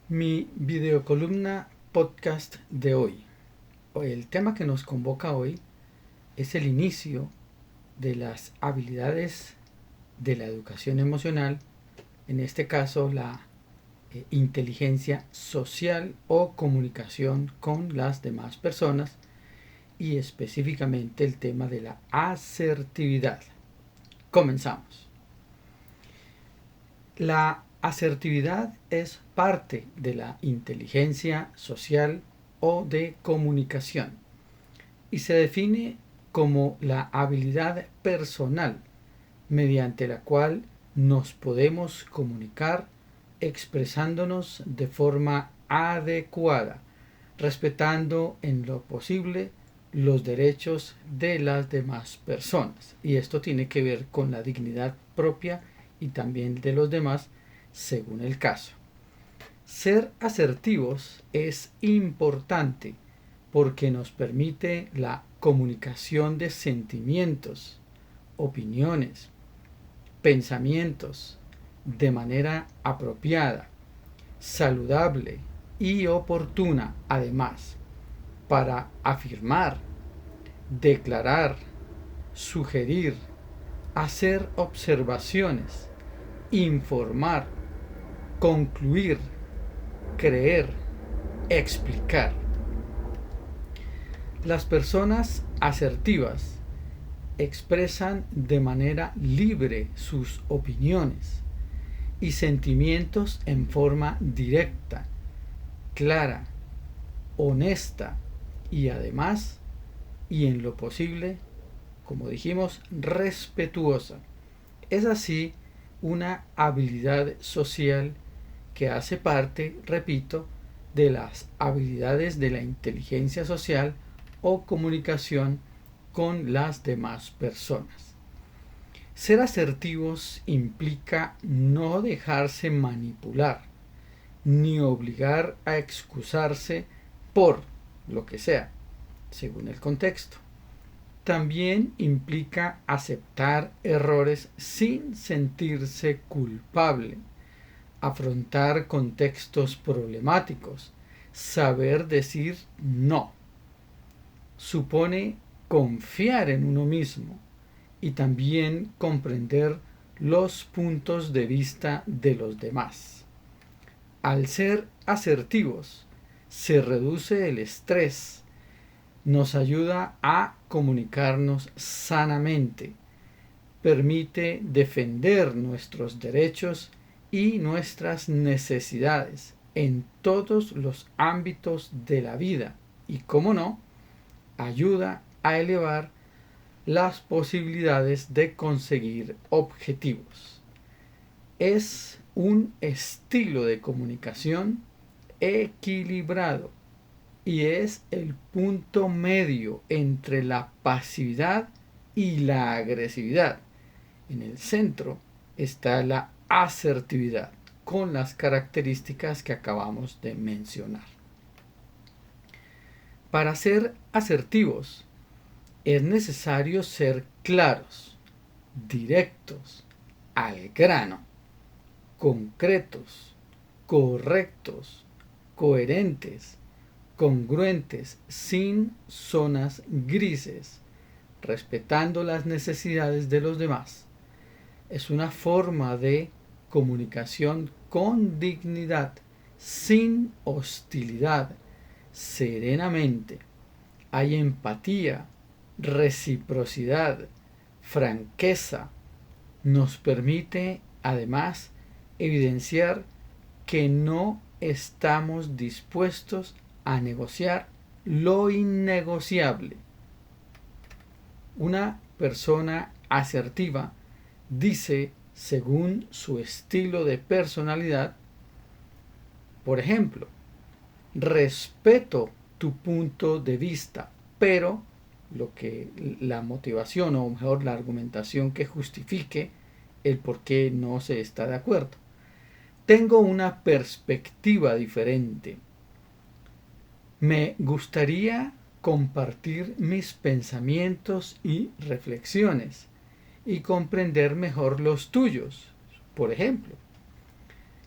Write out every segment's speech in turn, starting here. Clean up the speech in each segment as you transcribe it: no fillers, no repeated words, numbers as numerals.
Mi videocolumna podcast de hoy. El tema que nos convoca hoy es el inicio de las habilidades de la educación emocional, en este caso la inteligencia social o comunicación con las demás personas y específicamente el tema de la asertividad. Comenzamos. La asertividad es parte de la inteligencia social o de comunicación y se define como la habilidad personal mediante la cual nos podemos comunicar expresándonos de forma adecuada, respetando en lo posible los derechos de las demás personas. Y esto tiene que ver con la dignidad propia y también de los demás según el caso. Ser asertivos es importante porque nos permite la comunicación de sentimientos, opiniones, pensamientos de manera apropiada, saludable y oportuna, además, para afirmar, declarar, sugerir, hacer observaciones, informar, concluir, creer, explicar. Las personas asertivas expresan de manera libre sus opiniones y sentimientos en forma directa, clara, honesta y además, y en lo posible, como dijimos, respetuosa. Es así una habilidad social que hace parte, repito, de las habilidades de la inteligencia social o comunicación con las demás personas. Ser asertivos implica no dejarse manipular, ni obligar a excusarse por lo que sea, según el contexto. También implica aceptar errores sin sentirse culpable, afrontar contextos problemáticos, saber decir no. Supone confiar en uno mismo y también comprender los puntos de vista de los demás. Al ser asertivos, se reduce el estrés, nos ayuda a comunicarnos sanamente, permite defender nuestros derechos y nuestras necesidades en todos los ámbitos de la vida y, como no, ayuda a elevar las posibilidades de conseguir objetivos. Es un estilo de comunicación equilibrado y es el punto medio entre la pasividad y la agresividad. En el centro está la asertividad con las características que acabamos de mencionar. Para ser asertivos es necesario ser claros, directos, al grano, concretos, correctos, coherentes, congruentes, sin zonas grises, respetando las necesidades de los demás. Es una forma de comunicación con dignidad, sin hostilidad, serenamente. Hay empatía, reciprocidad, franqueza. Nos permite además evidenciar que no estamos dispuestos a negociar lo innegociable. Una persona asertiva dice según su estilo de personalidad, por ejemplo, respeto tu punto de vista, pero lo que la motivación o mejor la argumentación que justifique el por qué no se está de acuerdo. Tengo una perspectiva diferente. Me gustaría compartir mis pensamientos y reflexiones y comprender mejor los tuyos. Por ejemplo,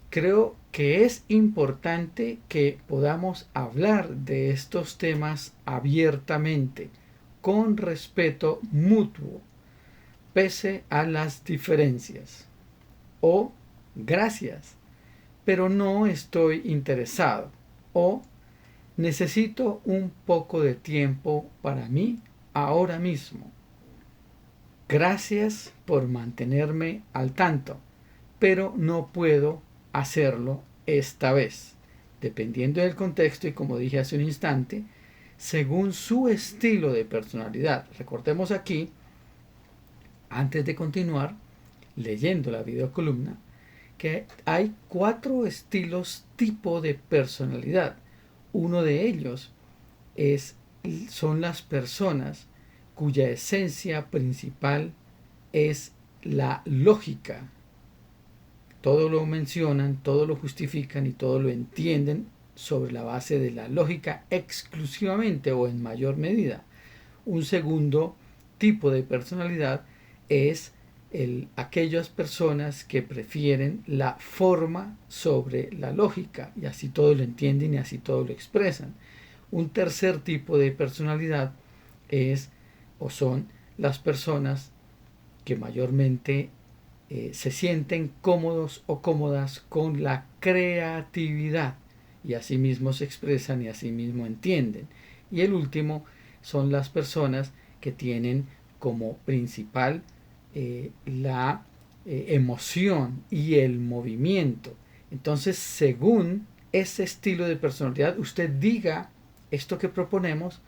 creo que es importante que podamos hablar de estos temas abiertamente, con respeto mutuo, pese a las diferencias. O gracias, pero no estoy interesado. O necesito un poco de tiempo para mí ahora mismo. Gracias por mantenerme al tanto, pero no puedo hacerlo esta vez. Dependiendo del contexto y como dije hace un instante, según su estilo de personalidad. Recordemos aquí, antes de continuar leyendo la videocolumna, que hay 4 estilos tipo de personalidad. Uno de ellos son las personas cuya esencia principal es la lógica. Todo lo mencionan, todo lo justifican y todo lo entienden sobre la base de la lógica exclusivamente o en mayor medida. Un segundo tipo de personalidad es aquellas personas que prefieren la forma sobre la lógica y así todo lo entienden y así todo lo expresan. Un tercer tipo de personalidad es o son las personas que mayormente se sienten cómodos o cómodas con la creatividad y así mismo se expresan y así mismo entienden. Y el último son las personas que tienen como principal la emoción y el movimiento. Entonces, según ese estilo de personalidad, usted diga esto que proponemos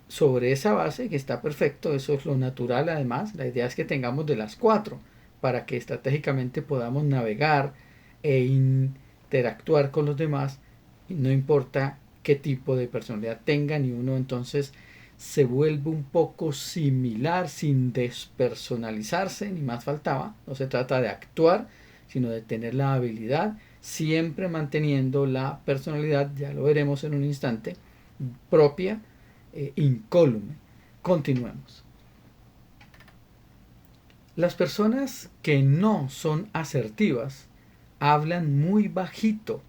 sobre esa base, que está perfecto, eso es lo natural además. La idea es que tengamos de las 4 para que estratégicamente podamos navegar e interactuar con los demás, no importa qué tipo de personalidad tengan, y uno entonces se vuelve un poco similar sin despersonalizarse, ni más faltaba. No se trata de actuar, sino de tener la habilidad, siempre manteniendo la personalidad, ya lo veremos en un instante, propia, incólume. Continuemos. Las personas que no son asertivas hablan muy bajito,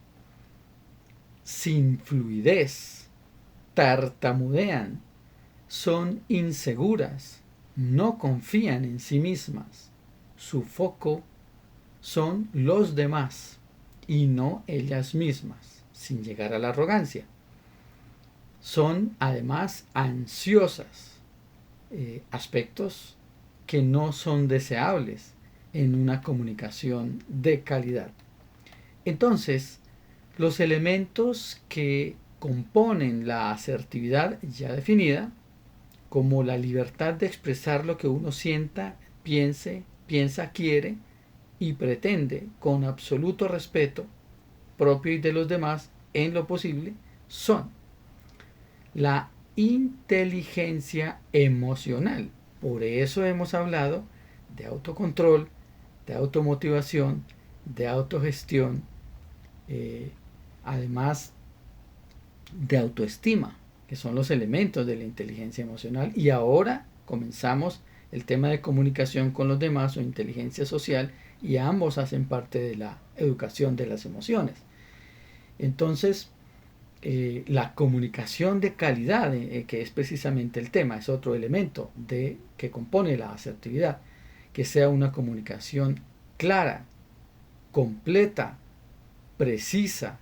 sin fluidez, tartamudean, son inseguras, no confían en sí mismas. Su foco son los demás y no ellas mismas, sin llegar a la arrogancia. Son además ansiosas, aspectos que no son deseables en una comunicación de calidad. Entonces, los elementos que componen la asertividad ya definida, como la libertad de expresar lo que uno sienta, piensa, quiere y pretende con absoluto respeto propio y de los demás en lo posible, son la inteligencia emocional. Por eso hemos hablado de autocontrol, de automotivación, de autogestión, además de autoestima, que son los elementos de la inteligencia emocional. Y ahora comenzamos el tema de comunicación con los demás o inteligencia social, y ambos hacen parte de la educación de las emociones. Entonces, la comunicación de calidad, que es precisamente el tema, es otro elemento que compone la asertividad, que sea una comunicación clara, completa, precisa.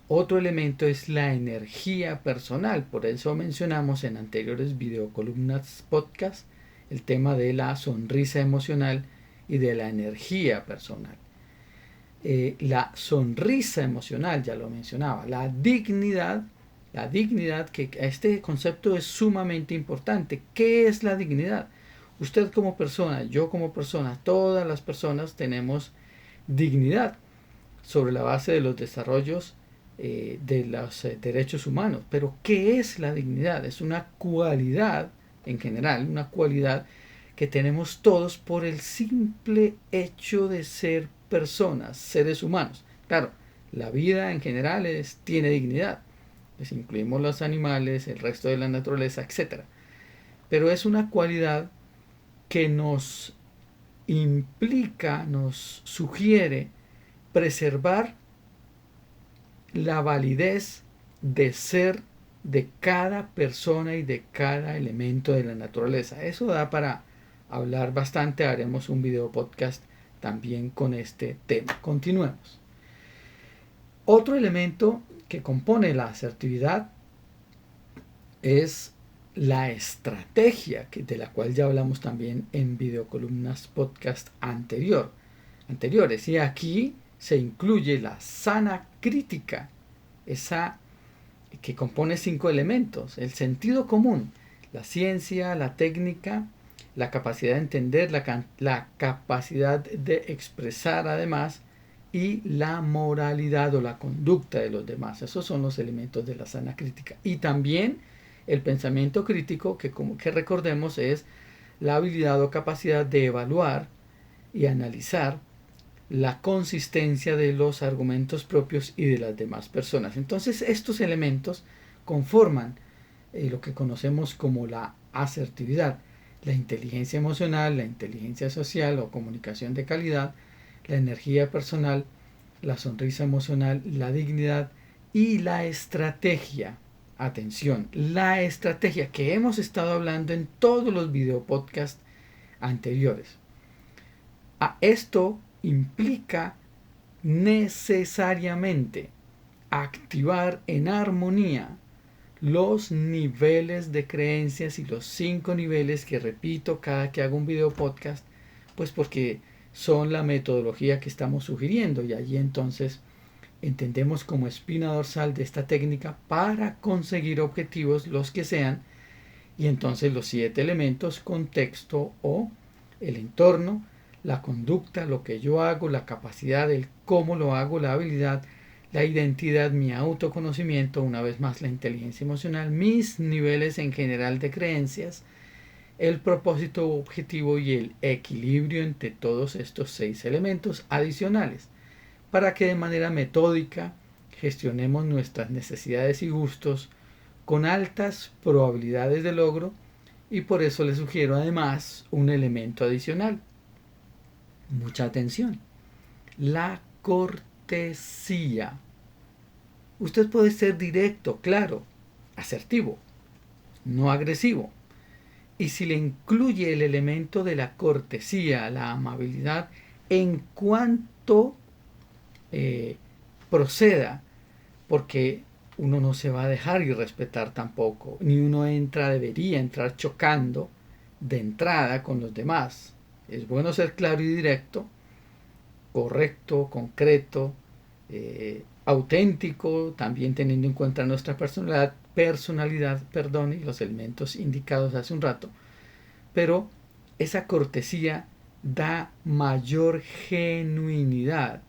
Otro elemento es la energía personal. Por eso mencionamos en anteriores videocolumnas podcast el tema de la sonrisa emocional y de la energía personal. La sonrisa emocional, ya lo mencionaba, la dignidad, que este concepto es sumamente importante. ¿Qué es la dignidad? Usted como persona, yo como persona, todas las personas tenemos dignidad sobre la base de los desarrollos de los derechos humanos. Pero ¿qué es la dignidad? Es una cualidad, en general, una cualidad que tenemos todos por el simple hecho de ser personas, seres humanos. Claro, la vida en general tiene dignidad. Les incluimos los animales, el resto de la naturaleza, etc. Pero es una cualidad que nos implica, nos sugiere preservar la validez de ser de cada persona y de cada elemento de la naturaleza. Eso da para hablar bastante. Haremos un video podcast también con este tema. Continuemos. Otro elemento que compone la asertividad es la estrategia, de la cual ya hablamos también en videocolumnas podcast anteriores. Y aquí se incluye la sana crítica, esa que compone 5 elementos: el sentido común, la ciencia, la técnica, la capacidad de entender, la capacidad de expresar además, y la moralidad o la conducta de los demás. Esos son los elementos de la sana crítica. Y también el pensamiento crítico, que recordemos es la habilidad o capacidad de evaluar y analizar la consistencia de los argumentos propios y de las demás personas. Entonces estos elementos conforman lo que conocemos como la asertividad: la inteligencia emocional, la inteligencia social o comunicación de calidad, la energía personal, la sonrisa emocional, la dignidad y la estrategia. Atención, la estrategia que hemos estado hablando en todos los videopodcasts anteriores. Esto implica necesariamente activar en armonía los niveles de creencias y los 5 niveles que repito cada que hago un video podcast, pues porque son la metodología que estamos sugiriendo, y allí entonces entendemos como espina dorsal de esta técnica para conseguir objetivos los que sean. Y entonces los 7 elementos: contexto o el entorno, la conducta, lo que yo hago, la capacidad, el cómo lo hago, la habilidad, la identidad, mi autoconocimiento, una vez más la inteligencia emocional, mis niveles en general de creencias, el propósito objetivo y el equilibrio entre todos estos 6 elementos adicionales, para que de manera metódica gestionemos nuestras necesidades y gustos con altas probabilidades de logro. Y por eso les sugiero además un elemento adicional. Mucha atención: la cortesía. Usted puede ser directo, claro, asertivo, no agresivo. Y si le incluye el elemento de la cortesía, la amabilidad, en cuanto proceda, porque uno no se va a dejar irrespetar tampoco, ni uno debería entrar chocando de entrada con los demás. Es bueno ser claro y directo, correcto, concreto, auténtico, también teniendo en cuenta nuestra personalidad, y los elementos indicados hace un rato. Pero esa cortesía da mayor genuinidad,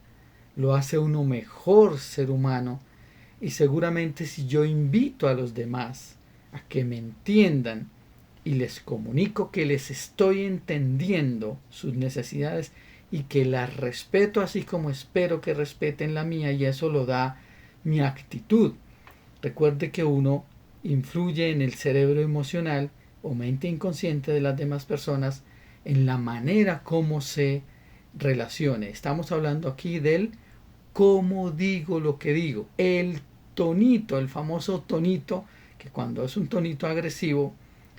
lo hace uno mejor ser humano. Y seguramente si yo invito a los demás a que me entiendan y les comunico que les estoy entendiendo sus necesidades y que las respeto así como espero que respeten la mía, y eso lo da mi actitud. Recuerde que uno influye en el cerebro emocional o mente inconsciente de las demás personas en la manera como se relacione. Estamos hablando aquí del cómo digo lo que digo, el tonito, el famoso tonito, que cuando es un tonito agresivo,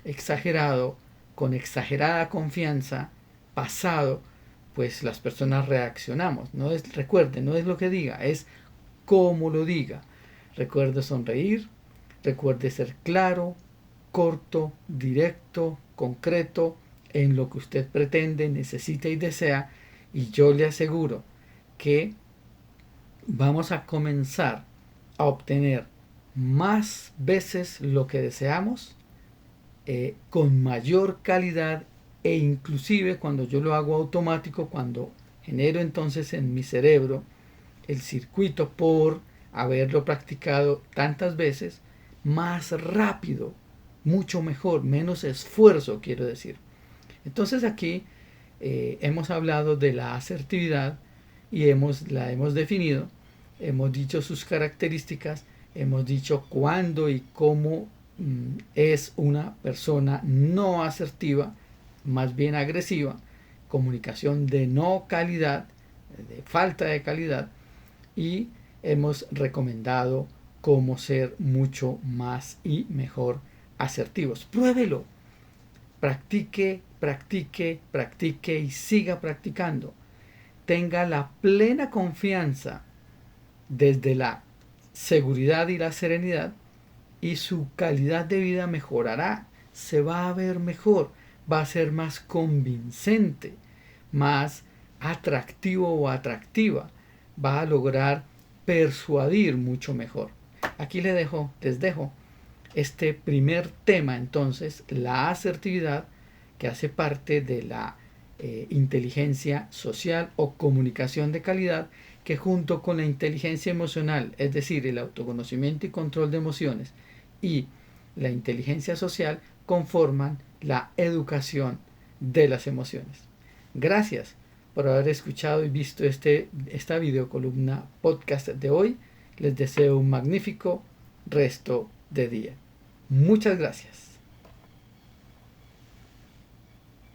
exagerado, con exagerada confianza, pasado, pues las personas reaccionamos. Recuerde, no es lo que diga, es cómo lo diga. Recuerde sonreír, recuerde ser claro, corto, directo, concreto en lo que usted pretende, necesita y desea, y yo le aseguro que vamos a comenzar a obtener más veces lo que deseamos, con mayor calidad, e inclusive cuando yo lo hago automático, cuando genero entonces en mi cerebro el circuito por haberlo practicado tantas veces, más rápido, mucho mejor, menos esfuerzo, quiero decir. Entonces aquí hemos hablado de la asertividad y la hemos definido, hemos dicho sus características, hemos dicho cuándo y cómo es una persona no asertiva, más bien agresiva, comunicación de no calidad, de falta de calidad, y hemos recomendado cómo ser mucho más y mejor asertivos. Pruébelo, practique, practique, practique y siga practicando. Tenga la plena confianza desde la seguridad y la serenidad, y su calidad de vida mejorará, se va a ver mejor, va a ser más convincente, más atractivo o atractiva, va a lograr persuadir mucho mejor. Aquí les dejo este primer tema, entonces, la asertividad, que hace parte de la inteligencia social o comunicación de calidad, que junto con la inteligencia emocional, es decir, el autoconocimiento y control de emociones, y la inteligencia social, conforman la educación de las emociones. Gracias por haber escuchado y visto esta videocolumna podcast de hoy. Les deseo un magnífico resto de día. Muchas gracias.